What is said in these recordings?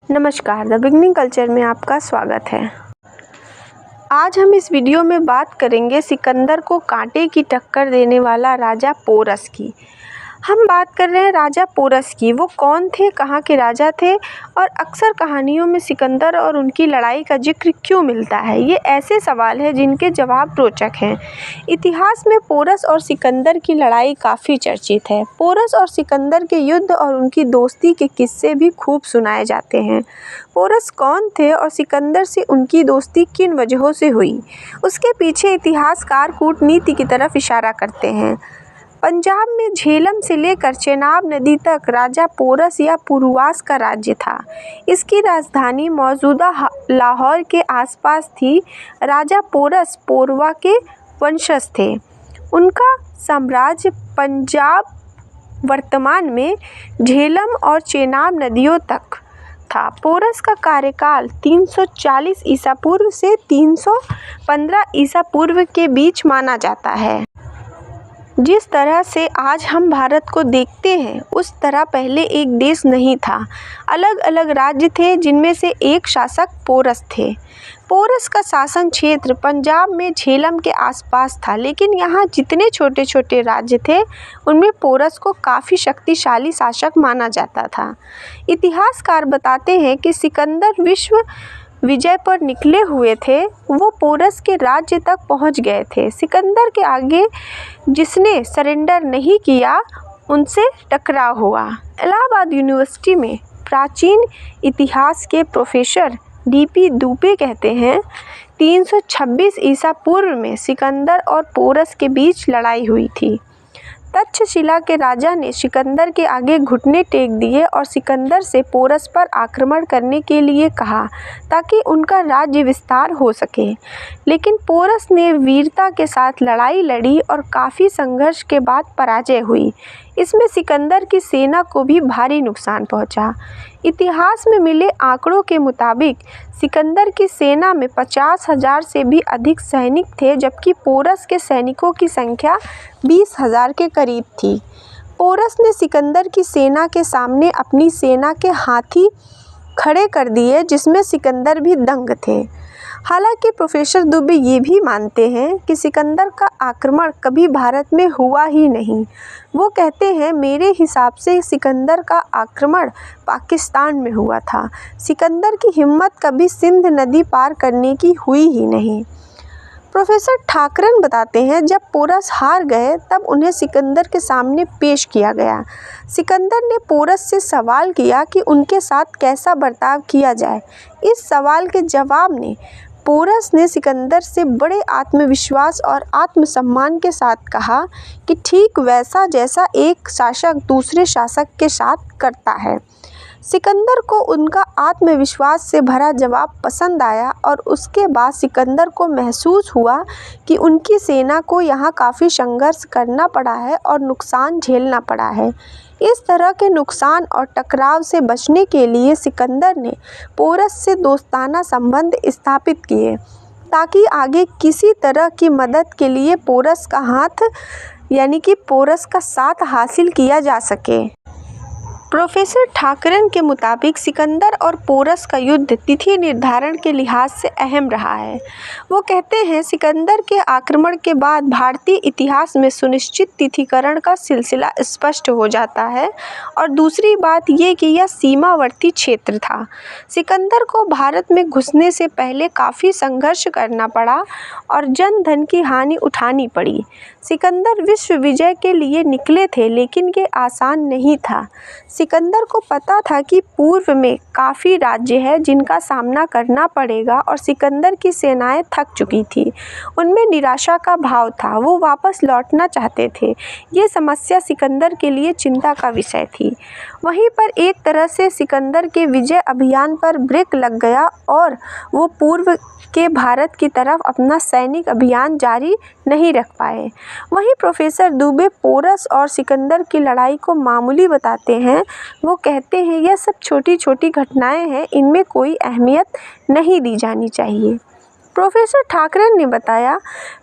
नमस्कार, the beginning culture में आपका स्वागत है। आज हम इस वीडियो में बात करेंगे सिकंदर को कांटे की टक्कर देने वाला राजा पोरस की। हम बात कर रहे हैं राजा पोरस की। वो कौन थे, कहाँ के राजा थे और अक्सर कहानियों में सिकंदर और उनकी लड़ाई का जिक्र क्यों मिलता है? ये ऐसे सवाल हैं जिनके जवाब रोचक हैं। इतिहास में पोरस और सिकंदर की लड़ाई काफ़ी चर्चित है। पोरस और सिकंदर के युद्ध और उनकी दोस्ती के किस्से भी खूब सुनाए जाते हैं। पोरस कौन थे और सिकंदर से उनकी दोस्ती किन वजहों से हुई, उसके पीछे इतिहासकार कूटनीति की तरफ इशारा करते हैं। पंजाब में झेलम से लेकर चेनाब नदी तक राजा पोरस या पुरुवास का राज्य था। इसकी राजधानी मौजूदा लाहौर के आसपास थी। राजा पोरस पोरवा के वंशज थे। उनका साम्राज्य पंजाब वर्तमान में झेलम और चेनाब नदियों तक था। पोरस का कार्यकाल 340 ईसा पूर्व से 315 ईसा पूर्व के बीच माना जाता है। जिस तरह से आज हम भारत को देखते हैं उस तरह पहले एक देश नहीं था। अलग अलग राज्य थे जिनमें से एक शासक पोरस थे। पोरस का शासन क्षेत्र पंजाब में झेलम के आसपास था, लेकिन यहाँ जितने छोटे छोटे राज्य थे उनमें पोरस को काफ़ी शक्तिशाली शासक माना जाता था। इतिहासकार बताते हैं कि सिकंदर विश्व विजय पर निकले हुए थे। वो पोरस के राज्य तक पहुंच गए थे। सिकंदर के आगे जिसने सरेंडर नहीं किया उनसे टकराव हुआ। इलाहाबाद यूनिवर्सिटी में प्राचीन इतिहास के प्रोफेसर डीपी दुबे कहते हैं 326 ईसा पूर्व में सिकंदर और पोरस के बीच लड़ाई हुई थी। तक्षशिला के राजा ने सिकंदर के आगे घुटने टेक दिए और सिकंदर से पोरस पर आक्रमण करने के लिए कहा ताकि उनका राज्य विस्तार हो सके। लेकिन पोरस ने वीरता के साथ लड़ाई लड़ी और काफ़ी संघर्ष के बाद पराजय हुई। इसमें सिकंदर की सेना को भी भारी नुकसान पहुंचा। इतिहास में मिले आंकड़ों के मुताबिक सिकंदर की सेना में 50,000 से भी अधिक सैनिक थे, जबकि पोरस के सैनिकों की संख्या 20,000 के करीब थी। पोरस ने सिकंदर की सेना के सामने अपनी सेना के हाथी खड़े कर दिए, जिसमें सिकंदर भी दंग थे। हालांकि प्रोफेसर दुबे ये भी मानते हैं कि सिकंदर का आक्रमण कभी भारत में हुआ ही नहीं। वो कहते हैं, मेरे हिसाब से सिकंदर का आक्रमण पाकिस्तान में हुआ था। सिकंदर की हिम्मत कभी सिंध नदी पार करने की हुई ही नहीं। प्रोफेसर ठाकरन बताते हैं, जब पोरस हार गए तब उन्हें सिकंदर के सामने पेश किया गया। सिकंदर ने पोरस से सवाल किया कि उनके साथ कैसा बर्ताव किया जाए। इस सवाल के जवाब में पोरस ने सिकंदर से बड़े आत्मविश्वास और आत्मसम्मान के साथ कहा कि ठीक वैसा जैसा एक शासक दूसरे शासक के साथ करता है। सिकंदर को उनका आत्मविश्वास से भरा जवाब पसंद आया और उसके बाद सिकंदर को महसूस हुआ कि उनकी सेना को यहाँ काफ़ी संघर्ष करना पड़ा है और नुकसान झेलना पड़ा है। इस तरह के नुकसान और टकराव से बचने के लिए सिकंदर ने पोरस से दोस्ताना संबंध स्थापित किए ताकि आगे किसी तरह की मदद के लिए पोरस का हाथ यानी कि पोरस का साथ हासिल किया जा सके। प्रोफेसर ठाकरन के मुताबिक सिकंदर और पोरस का युद्ध तिथि निर्धारण के लिहाज से अहम रहा है। वो कहते हैं, सिकंदर के आक्रमण के बाद भारतीय इतिहास में सुनिश्चित तिथिकरण का सिलसिला स्पष्ट हो जाता है और दूसरी बात ये कि यह सीमावर्ती क्षेत्र था। सिकंदर को भारत में घुसने से पहले काफ़ी संघर्ष करना पड़ा और जन धन की हानि उठानी पड़ी। सिकंदर विश्व विजय के लिए निकले थे, लेकिन ये आसान नहीं था। सिकंदर को पता था कि पूर्व में काफ़ी राज्य है जिनका सामना करना पड़ेगा और सिकंदर की सेनाएं थक चुकी थी। उनमें निराशा का भाव था। वो वापस लौटना चाहते थे। ये समस्या सिकंदर के लिए चिंता का विषय थी। वहीं पर एक तरह से सिकंदर के विजय अभियान पर ब्रेक लग गया और वो पूर्व के भारत की तरफ अपना सैनिक अभियान जारी नहीं रख पाए। वहीं प्रोफेसर दुबे पोरस और सिकंदर की लड़ाई को मामूली बताते हैं। वो कहते हैं, यह सब छोटी छोटी घटनाएं हैं, इनमें कोई अहमियत नहीं दी जानी चाहिए। प्रोफेसर ठाकरन ने बताया,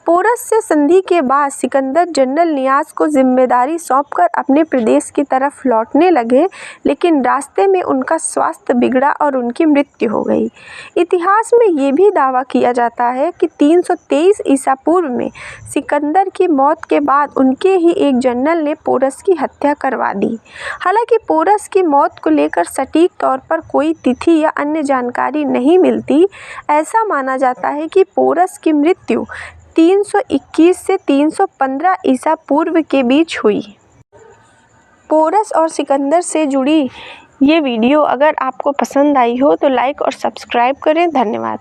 पोरस से संधि के बाद सिकंदर जनरल नियाज़ को जिम्मेदारी सौंपकर अपने प्रदेश की तरफ लौटने लगे, लेकिन रास्ते में उनका स्वास्थ्य बिगड़ा और उनकी मृत्यु हो गई। इतिहास में ये भी दावा किया जाता है कि 323 ईसा पूर्व में सिकंदर की मौत के बाद उनके ही एक जनरल ने पोरस की हत्या करवा दी। हालांकि पोरस की मौत को लेकर सटीक तौर पर कोई तिथि या अन्य जानकारी नहीं मिलती। ऐसा माना जाता है कि पोरस की मृत्यु 321 से 315 ईसा पूर्व के बीच हुई। पोरस और सिकंदर से जुड़ी ये वीडियो अगर आपको पसंद आई हो तो लाइक और सब्सक्राइब करें। धन्यवाद।